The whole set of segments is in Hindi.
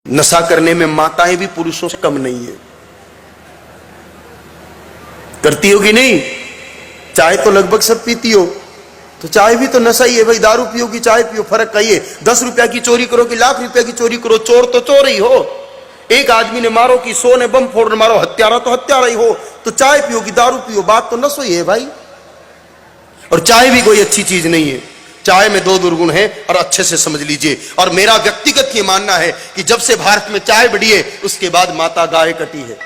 नशा करने में माताएं भी पुरुषों से कम नहीं है। करती होगी नहीं? चाय तो लगभग सब पीती हो, तो चाय भी तो नशा ही है भाई। दारू पियो कि चाय पियो, फर्क का ये 10 रुपया की चोरी करो कि लाख रुपया की चोरी करो, चोर तो चोर ही हो। एक आदमी ने मारो कि 100 ने बम फोड़ मारो, हत्यारा तो हत्यारा ही हो। तो चाय पियो कि दारू पियो, बात तो नशा ही है भाई। और चाय भी कोई अच्छी चीज नहीं है। चाय में 2 दुर्गुण है और अच्छे से समझ लीजिए। और मेरा व्यक्तिगत ये मानना है कि जब से भारत में चाय बढ़ी है उसके बाद माता गाय कटी है।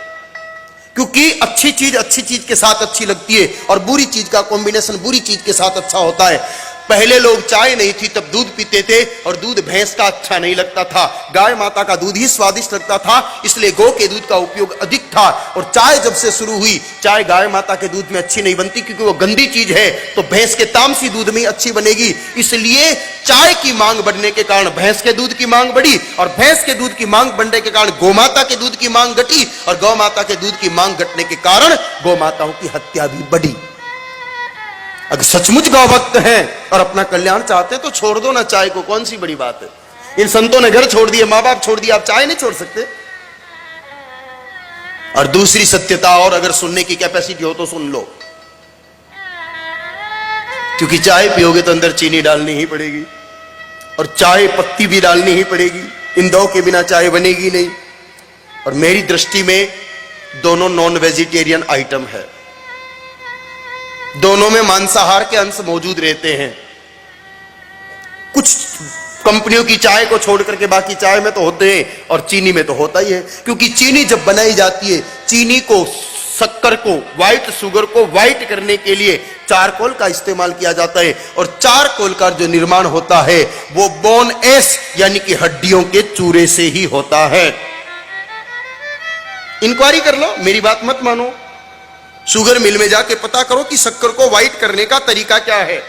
क्योंकि अच्छी चीज के साथ अच्छी लगती है और बुरी चीज का कॉम्बिनेशन बुरी चीज के साथ अच्छा होता है। पहले लोग चाय नहीं थी तब दूध पीते थे और दूध भैंस का अच्छा नहीं लगता था, गाय माता का दूध ही स्वादिष्ट लगता था, इसलिए गौ के दूध का उपयोग अधिक था। और चाय जब से शुरू हुई, चाय गाय माता के दूध में अच्छी नहीं बनती क्योंकि वो गंदी चीज है, तो भैंस के तामसी दूध में ही अच्छी बनेगी। इसलिए चाय की मांग बढ़ने के कारण भैंस के दूध की मांग बढ़ी और भैंस के दूध की मांग बढ़ने के कारण गौ माता के दूध की मांग घटी और गौ माता के दूध की मांग घटने के कारण गौ माताओं की हत्या भी बढ़ी। अगर सचमुच गौ भक्त हैं और अपना कल्याण चाहते हैं तो छोड़ दो ना चाय को, कौन सी बड़ी बात है। इन संतों ने घर छोड़ दिए, मां बाप छोड़ दिया, आप चाय नहीं छोड़ सकते। और दूसरी सत्यता, और अगर सुनने की कैपेसिटी हो तो सुन लो, क्योंकि चाय पियोगे तो अंदर चीनी डालनी ही पड़ेगी और चाय पत्ती भी डालनी ही पड़ेगी। इन 2 के बिना चाय बनेगी नहीं। और मेरी दृष्टि में दोनों नॉन वेजिटेरियन आइटम है, दोनों में मांसाहार के अंश मौजूद रहते हैं। कुछ कंपनियों की चाय को छोड़ करके बाकी चाय में तो होते हैं और चीनी में तो होता ही है। क्योंकि चीनी जब बनाई जाती है, चीनी को, शक्कर को, व्हाइट शुगर को व्हाइट करने के लिए चारकोल का इस्तेमाल किया जाता है और चारकोल का जो निर्माण होता है वो बोन एश यानी कि हड्डियों के चूरे से ही होता है। इंक्वायरी कर लो, मेरी बात मत मानो। शुगर मिल में जाके पता करो कि शक्कर को व्हाइट करने का तरीका क्या है।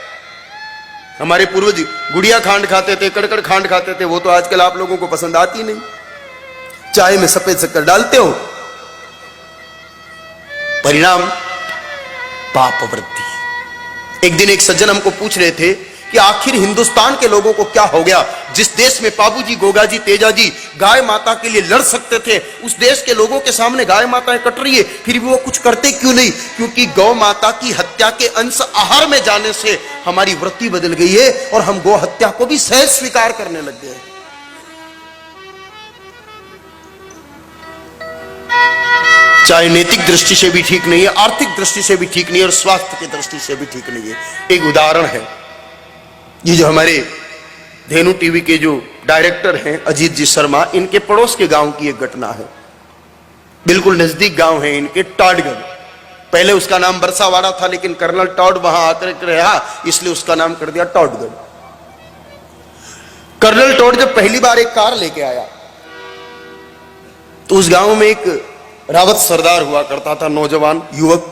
हमारे पूर्वज गुड़िया खांड खाते थे, कड़कड़ खांड खाते थे, वो तो आजकल आप लोगों को पसंद आती नहीं। चाय में सफेद शक्कर डालते हो, परिणाम पाप वृद्धि। एक दिन एक सज्जन हमको पूछ रहे थे कि आखिर हिंदुस्तान के लोगों को क्या हो गया, जिस देश में बाबूजी, गोगाजी, तेजाजी गाय माता के लिए लड़ सकते थे, उस देश के लोगों के सामने गाय माताएं कट रही है, फिर भी वो कुछ करते क्यों नहीं? क्योंकि गौ माता की हत्या के अंश आहार में जाने से हमारी वृत्ति बदल गई है और हम गौ हत्या को भी सहज स्वीकार करने लग गए। चाहे नैतिक दृष्टि से भी ठीक नहीं है, आर्थिक दृष्टि से भी ठीक नहीं है और स्वास्थ्य की दृष्टि से भी ठीक नहीं है। एक उदाहरण है, ये जो हमारे धेनु टीवी के जो डायरेक्टर हैं अजीत जी शर्मा, इनके पड़ोस के गांव की एक घटना है। बिल्कुल नजदीक गांव है इनके, टॉडगढ़। पहले उसका नाम बरसावाड़ा था लेकिन कर्नल टॉड वहां आकर रहा, इसलिए उसका नाम कर दिया टॉडगढ़। कर्नल टॉड जब पहली बार एक कार लेके आया तो उस गांव में एक रावत सरदार हुआ करता था, नौजवान युवक।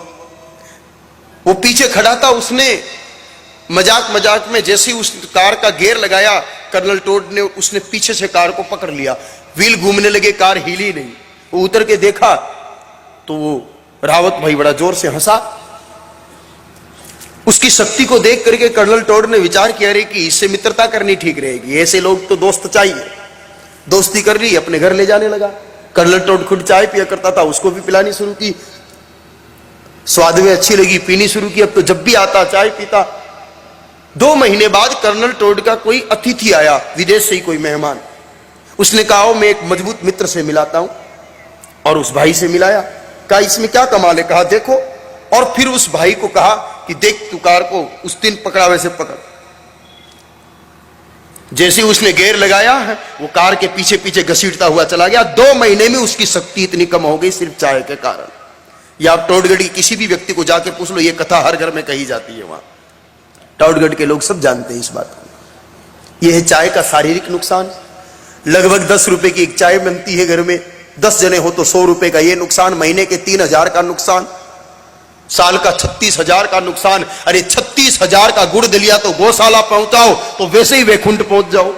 वो पीछे खड़ा था, उसने मजाक में जैसे उस कार का गियर लगाया, कर्नल टॉड ने उसने पीछे से कार को पकड़ लिया। व्हील घूमने लगे, कार हिली नहीं। वो उतर के देखा तो वो रावत भाई बड़ा जोर से हंसा। उसकी शक्ति को देख करके कर्नल टॉड ने विचार किया रे कि इससे मित्रता करनी ठीक रहेगी, ऐसे लोग तो दोस्त चाहिए। दोस्ती कर ली, अपने घर ले जाने लगा। कर्नल टॉड खुद चाय पिया करता था, उसको भी पिलानी शुरू की। स्वाद में अच्छी लगी, पीनी शुरू की। अब तो जब भी आता चाय पीता। 2 महीने बाद कर्नल टॉड का कोई अतिथि आया, विदेश से ही कोई मेहमान। उसने कहा मैं एक मजबूत मित्र से मिलाता हूं, और उस भाई से मिलाया। कहा इसमें क्या कमाल है? कहा देखो। और फिर उस भाई को कहा कि देख तू कार को उस दिन पकड़ा वैसे पकड़। जैसे उसने गियर लगाया है वो कार के पीछे पीछे घसीटता हुआ चला गया। 2 महीने में उसकी शक्ति इतनी कम हो गई सिर्फ चाय के कारण। या आप टॉडगढ़ की किसी भी व्यक्ति को जाके पूछ लो, ये कथा हर घर में कही जाती है। वहां टॉडगढ़ के लोग सब जानते हैं इस बात को। यह है चाय का शारीरिक नुकसान। लगभग 10 रुपए की एक चाय बनती है घर में, 10 जने हो तो 100 रुपए का ये नुकसान, महीने के 3000 का नुकसान, साल का 36,000 का नुकसान। अरे 36,000 का गुड़ दलिया तो गौशाला पहुंचाओ तो वैसे ही वैकुंठ पहुंच जाओ।